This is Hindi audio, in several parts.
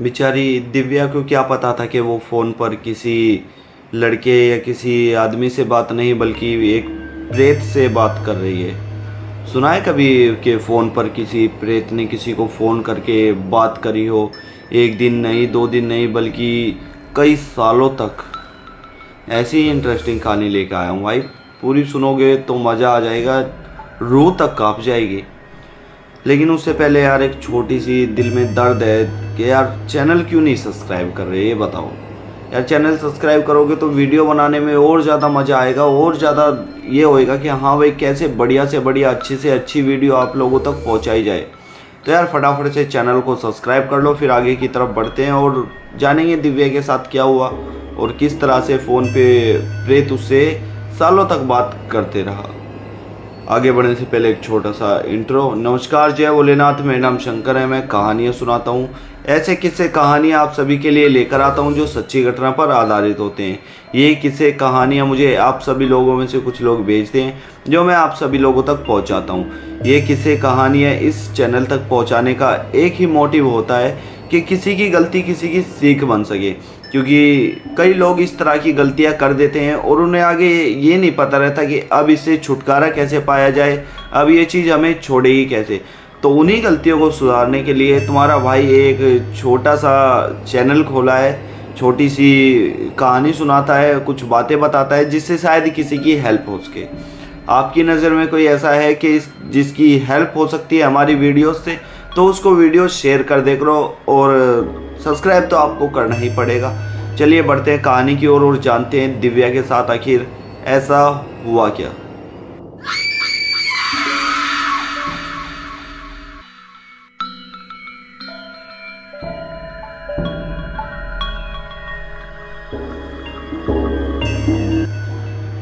बेचारी दिव्या को क्या पता था कि वो फ़ोन पर किसी लड़के या किसी आदमी से बात नहीं बल्कि एक प्रेत से बात कर रही है। सुना है कभी कि फ़ोन पर किसी प्रेत ने किसी को फ़ोन करके बात करी हो? एक दिन नहीं, 2 दिन नहीं, बल्कि कई सालों तक। ऐसी ही इंटरेस्टिंग कहानी लेकर आया हूँ भाई। पूरी सुनोगे तो मज़ा आ जाएगा, रूह तक काँप जाएगी। लेकिन उससे पहले यार एक छोटी सी दिल में दर्द है कि यार चैनल क्यों नहीं सब्सक्राइब कर रहे, ये बताओ। यार चैनल सब्सक्राइब करोगे तो वीडियो बनाने में और ज़्यादा मज़ा आएगा, और ज़्यादा ये होएगा कि हाँ भाई कैसे बढ़िया से बढ़िया अच्छी से अच्छी वीडियो आप लोगों तक पहुंचाई जाए। तो यार फटाफट से चैनल को सब्सक्राइब कर लो, फिर आगे की तरफ बढ़ते हैं और जानेंगे दिव्या के साथ क्या हुआ और किस तरह से फ़ोन पे प्रेत उससे सालों तक बात करते रहा। आगे बढ़ने से पहले एक छोटा सा इंट्रो। नमस्कार, जय भोलेनाथ। मेरा नाम शंकर है। मैं कहानियाँ सुनाता हूँ, ऐसे किस्से कहानियाँ आप सभी के लिए लेकर आता हूँ जो सच्ची घटना पर आधारित होते हैं। ये किस्से कहानियाँ मुझे आप सभी लोगों में से कुछ लोग भेजते हैं जो मैं आप सभी लोगों तक पहुँचाता हूँ। ये किस्से कहानियाँ इस चैनल तक पहुँचाने का एक ही मोटिव होता है कि किसी की गलती किसी की सीख बन सके, क्योंकि कई लोग इस तरह की गलतियां कर देते हैं और उन्हें आगे ये नहीं पता रहता कि अब इससे छुटकारा कैसे पाया जाए, अब ये चीज़ हमें छोड़ेगी कैसे। तो उन्हीं गलतियों को सुधारने के लिए तुम्हारा भाई एक छोटा सा चैनल खोला है, छोटी सी कहानी सुनाता है, कुछ बातें बताता है जिससे शायद किसी की हेल्प हो सके। आपकी नज़र में कोई ऐसा है कि जिसकी हेल्प हो सकती है हमारी वीडियोस से, तो उसको वीडियो शेयर कर दे करो और सब्सक्राइब तो आपको करना ही पड़ेगा। चलिए बढ़ते हैं कहानी की ओर और जानते हैं दिव्या के साथ आखिर ऐसा हुआ क्या।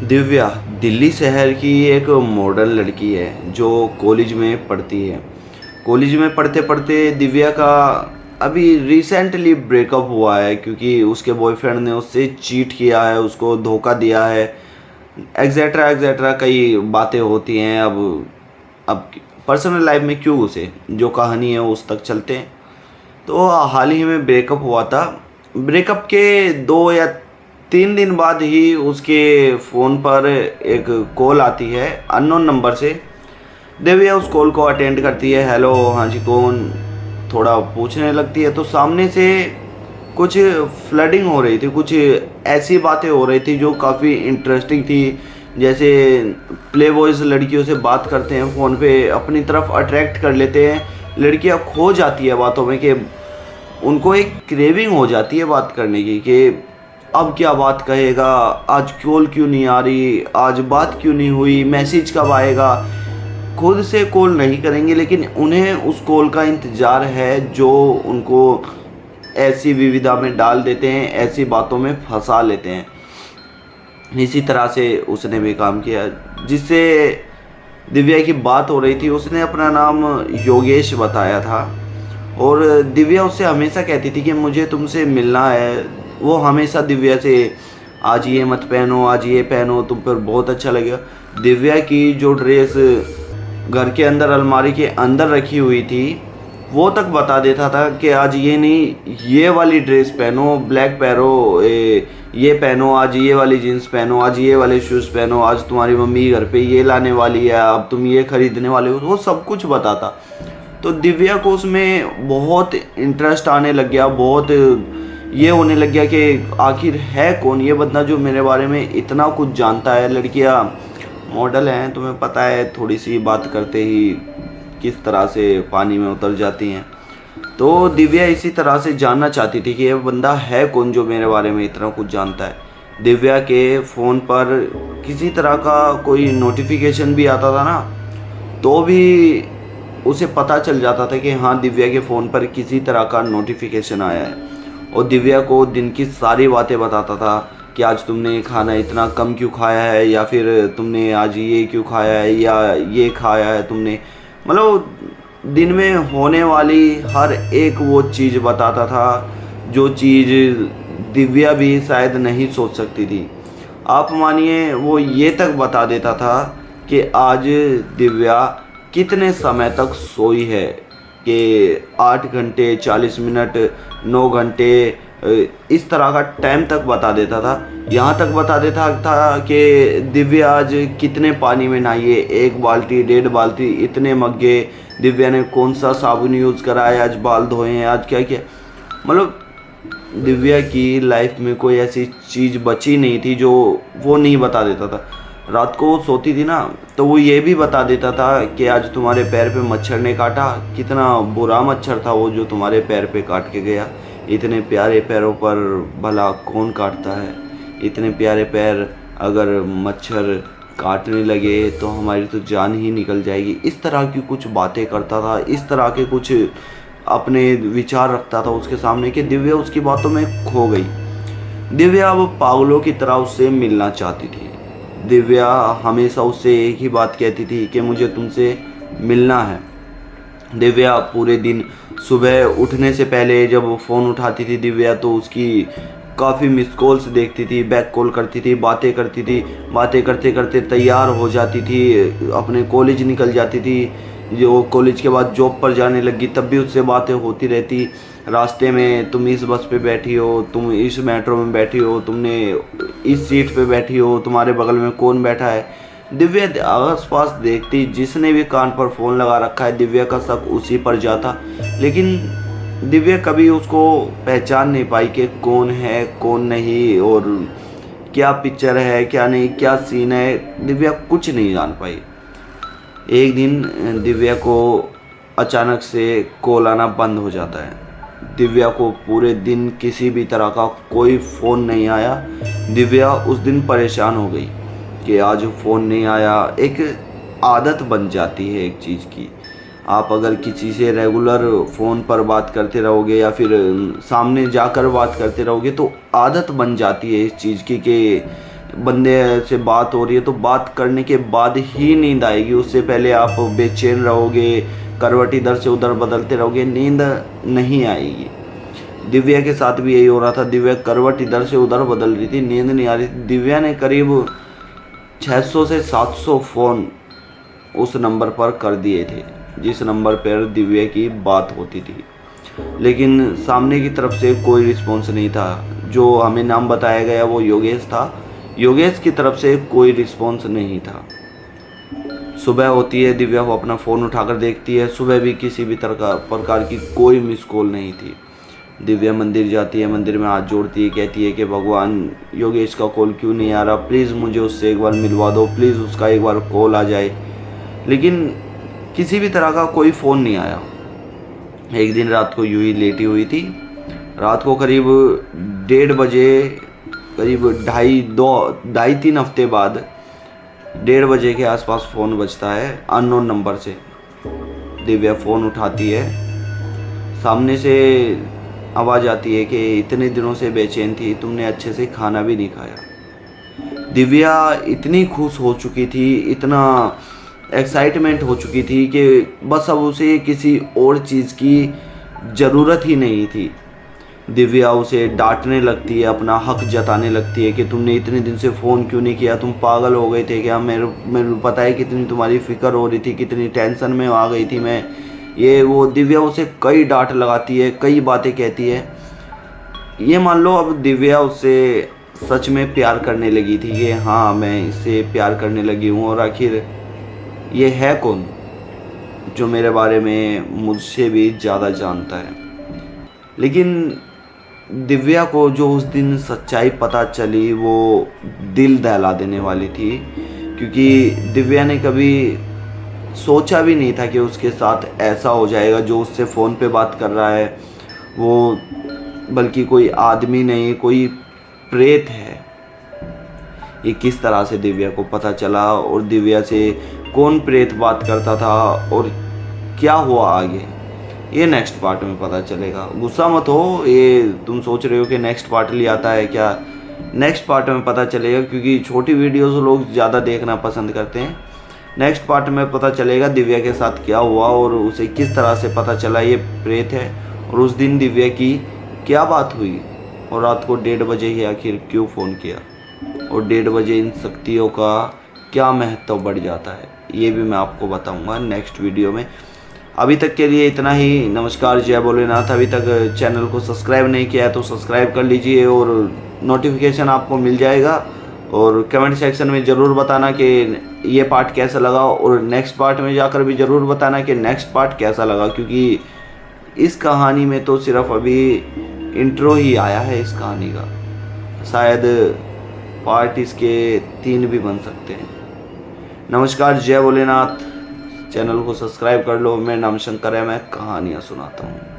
दिव्या दिल्ली शहर की एक मॉडर्न लड़की है जो कॉलेज में पढ़ती है। कॉलेज में पढ़ते पढ़ते दिव्या का अभी रिसेंटली ब्रेकअप हुआ है, क्योंकि उसके बॉयफ्रेंड ने उससे चीट किया है, उसको धोखा दिया है, एग्जेट्रा एग्जेट्रा कई बातें होती हैं। अब पर्सनल लाइफ में क्यों घुसे, जो कहानी है उस तक चलते हैं। तो हाल ही में ब्रेकअप हुआ था। ब्रेकअप के 2 या 3 दिन बाद ही उसके फ़ोन पर एक कॉल आती है अननोन नंबर से। दिव्या उस कॉल को अटेंड करती है। हेलो, हाँ जी कौन, थोड़ा पूछने लगती है। तो सामने से कुछ फ्लडिंग हो रही थी, कुछ ऐसी बातें हो रही थी जो काफ़ी इंटरेस्टिंग थी। जैसे प्ले बॉयज़ लड़कियों से बात करते हैं फ़ोन पे, अपनी तरफ अट्रैक्ट कर लेते हैं, लड़कियां खो जाती है बातों में, कि उनको एक क्रेविंग हो जाती है बात करने की कि अब क्या बात कहेगा, आज कॉल क्यों नहीं आ रही, आज बात क्यों नहीं हुई, मैसेज कब आएगा। खुद से कॉल नहीं करेंगे लेकिन उन्हें उस कॉल का इंतज़ार है जो उनको ऐसी विविधा में डाल देते हैं, ऐसी बातों में फंसा लेते हैं। इसी तरह से उसने भी काम किया। जिससे दिव्या की बात हो रही थी, उसने अपना नाम योगेश बताया था और दिव्या उससे हमेशा कहती थी कि मुझे तुमसे मिलना है। वो हमेशा दिव्या से आज ये मत पहनो, आज ये पहनो, तुम पर बहुत अच्छा लगेगा। दिव्या की जो ड्रेस घर के अंदर अलमारी के अंदर रखी हुई थी वो तक बता देता था कि आज ये नहीं, ये वाली ड्रेस पहनो, ब्लैक पहनो, ये पहनो, आज ये वाली जीन्स पहनो, आज ये वाले शूज़ पहनो, आज तुम्हारी मम्मी घर पे ये लाने वाली है, अब तुम ये खरीदने वाले हो। वो सब कुछ बताता। तो दिव्या को उसमें बहुत इंटरेस्ट आने लग गया, बहुत ये होने लग गया कि आखिर है कौन ये बंदा जो मेरे बारे में इतना कुछ जानता है। लड़कियां मॉडल हैं, तुम्हें पता है, थोड़ी सी बात करते ही किस तरह से पानी में उतर जाती हैं। तो दिव्या इसी तरह से जानना चाहती थी कि ये बंदा है कौन जो मेरे बारे में इतना कुछ जानता है। दिव्या के फ़ोन पर किसी तरह का कोई नोटिफिकेशन भी आता था ना, तो भी उसे पता चल जाता था कि हाँ दिव्या के फ़ोन पर किसी तरह का नोटिफिकेशन आया है। और दिव्या को दिन की सारी बातें बताता था कि आज तुमने खाना इतना कम क्यों खाया है, या फिर तुमने आज ये क्यों खाया है, या ये खाया है तुमने। मतलब दिन में होने वाली हर एक वो चीज़ बताता था जो चीज़ दिव्या भी शायद नहीं सोच सकती थी। आप मानिए वो ये तक बता देता था कि आज दिव्या कितने समय तक सोई है, कि 8 घंटे 40 मिनट 9 घंटे इस तरह का टाइम तक बता देता था। यहाँ तक बता देता था कि दिव्या आज कितने पानी में नहाई है, 1 बाल्टी 1.5 बाल्टी, इतने मग्गे, दिव्या ने कौन सा साबुन यूज़ करा है, आज बाल धोए हैं, आज क्या क्या। मतलब दिव्या की लाइफ में कोई ऐसी चीज़ बची नहीं थी जो वो नहीं बता देता था। रात को वो सोती थी ना, तो वो ये भी बता देता था कि आज तुम्हारे पैर पे मच्छर ने काटा, कितना बुरा मच्छर था वो जो तुम्हारे पैर पे काट के गया। इतने प्यारे पैरों पर भला कौन काटता है, इतने प्यारे पैर अगर मच्छर काटने लगे तो हमारी तो जान ही निकल जाएगी। इस तरह की कुछ बातें करता था, इस तरह के कुछ अपने विचार रखता था उसके सामने कि दिव्या उसकी बातों में खो गई। दिव्या अब पागलों की तरह उससे मिलना चाहती थी। दिव्या हमेशा उससे एक ही बात कहती थी कि मुझे तुमसे मिलना है। दिव्या पूरे दिन सुबह उठने से पहले जब फ़ोन उठाती थी दिव्या, तो उसकी काफ़ी मिस कॉल्स देखती थी, बैक कॉल करती थी, बातें करती थी, बातें करते करते तैयार हो जाती थी, अपने कॉलेज निकल जाती थी। जो कॉलेज के बाद जॉब पर जाने लगी तब भी उससे बातें होती रहती। रास्ते में तुम इस बस पे बैठी हो, तुम इस मेट्रो में बैठी हो, तुमने इस सीट पे बैठी हो, तुम्हारे बगल में कौन बैठा है। दिव्या आस पास देखती, जिसने भी कान पर फ़ोन लगा रखा है दिव्या का शक उसी पर जाता, लेकिन दिव्या कभी उसको पहचान नहीं पाई कि कौन है कौन नहीं, और क्या पिक्चर है क्या नहीं, क्या सीन है, दिव्या कुछ नहीं जान पाई। एक दिन दिव्या को अचानक से कॉल आना बंद हो जाता है। दिव्या को पूरे दिन किसी भी तरह का कोई फ़ोन नहीं आया। दिव्या उस दिन परेशान हो गई कि आज फ़ोन नहीं आया। एक आदत बन जाती है एक चीज़ की, आप अगर किसी से रेगुलर फ़ोन पर बात करते रहोगे या फिर सामने जाकर बात करते रहोगे तो आदत बन जाती है इस चीज़ की कि बंदे से बात हो रही है तो बात करने के बाद ही नींद आएगी, उससे पहले आप बेचैन रहोगे, करवट इधर से उधर बदलते रहोगे, नींद नहीं आएगी। दिव्या के साथ भी यही हो रहा था। दिव्या करवट इधर से उधर बदल रही थी, नींद नहीं आ रही थी। दिव्या ने करीब 600 से 700 फ़ोन उस नंबर पर कर दिए थे जिस नंबर पर दिव्या की बात होती थी, लेकिन सामने की तरफ से कोई रिस्पॉन्स नहीं था। जो हमें नाम बताया गया वो योगेश था, योगेश की तरफ से कोई रिस्पॉन्स नहीं था। सुबह होती है, दिव्या को अपना फ़ोन उठाकर देखती है, सुबह भी किसी भी प्रकार की कोई मिस कॉल नहीं थी। दिव्या मंदिर जाती है, मंदिर में हाथ जोड़ती है, कहती है कि भगवान योगेश का कॉल क्यों नहीं आ रहा, प्लीज़ मुझे उससे एक बार मिलवा दो, प्लीज़ उसका एक बार कॉल आ जाए, लेकिन किसी भी तरह का कोई फ़ोन नहीं आया। एक दिन रात को यूं ही लेटी हुई थी, रात को करीब 1:30 बजे, करीब 2.5-3 हफ्ते बाद 1:30 बजे के आसपास फ़ोन बजता है अननोन नंबर से। दिव्या फ़ोन उठाती है, सामने से आवाज़ आती है कि इतने दिनों से बेचैन थी, तुमने अच्छे से खाना भी नहीं खाया। दिव्या इतनी खुश हो चुकी थी, इतना एक्साइटमेंट हो चुकी थी कि बस अब उसे किसी और चीज़ की ज़रूरत ही नहीं थी। दिव्या उसे डांटने लगती है, अपना हक जताने लगती है कि तुमने इतने दिन से फ़ोन क्यों नहीं किया, तुम पागल हो गए थे क्या, मेरे पता है कितनी तुम्हारी फ़िक्र हो रही थी, कितनी टेंशन में आ गई थी मैं, ये वो। दिव्या उसे कई डांट लगाती है, कई बातें कहती है। ये मान लो अब दिव्या उससे सच में प्यार करने लगी थी कि हाँ मैं इससे प्यार करने लगी हूँ, और आखिर ये है कौन जो मेरे बारे में मुझसे भी ज़्यादा जानता है। लेकिन दिव्या को जो उस दिन सच्चाई पता चली वो दिल दहला देने वाली थी, क्योंकि दिव्या ने कभी सोचा भी नहीं था कि उसके साथ ऐसा हो जाएगा। जो उससे फ़ोन पे बात कर रहा है वो बल्कि कोई आदमी नहीं, कोई प्रेत है। ये किस तरह से दिव्या को पता चला और दिव्या से कौन प्रेत बात करता था और क्या हुआ आगे, ये नेक्स्ट पार्ट में पता चलेगा। गुस्सा मत हो, ये तुम सोच रहे हो कि नेक्स्ट पार्ट ले आता है क्या, नेक्स्ट पार्ट में पता चलेगा, क्योंकि छोटी वीडियोस लोग ज़्यादा देखना पसंद करते हैं। नेक्स्ट पार्ट में पता चलेगा दिव्या के साथ क्या हुआ और उसे किस तरह से पता चला ये प्रेत है, और उस दिन दिव्या की क्या बात हुई, और रात को 1:30 बजे ही आखिर क्यों फ़ोन किया, और 1:30 बजे इन शक्तियों का क्या महत्व बढ़ जाता है, ये भी मैं आपको बताऊंगा नेक्स्ट वीडियो में। अभी तक के लिए इतना ही। नमस्कार, जय भोलेनाथ। अभी तक चैनल को सब्सक्राइब नहीं किया है तो सब्सक्राइब कर लीजिए और नोटिफिकेशन आपको मिल जाएगा। और कमेंट सेक्शन में ज़रूर बताना कि ये पार्ट कैसा लगा, और नेक्स्ट पार्ट में जाकर भी ज़रूर बताना कि नेक्स्ट पार्ट कैसा लगा, क्योंकि इस कहानी में तो सिर्फ अभी इंट्रो ही आया है इस कहानी का। शायद पार्ट इसके 3 भी बन सकते हैं। नमस्कार, जय भोलेनाथ। चैनल को सब्सक्राइब कर लो। मेरा नाम शंकर है, मैं कहानियाँ सुनाता हूँ।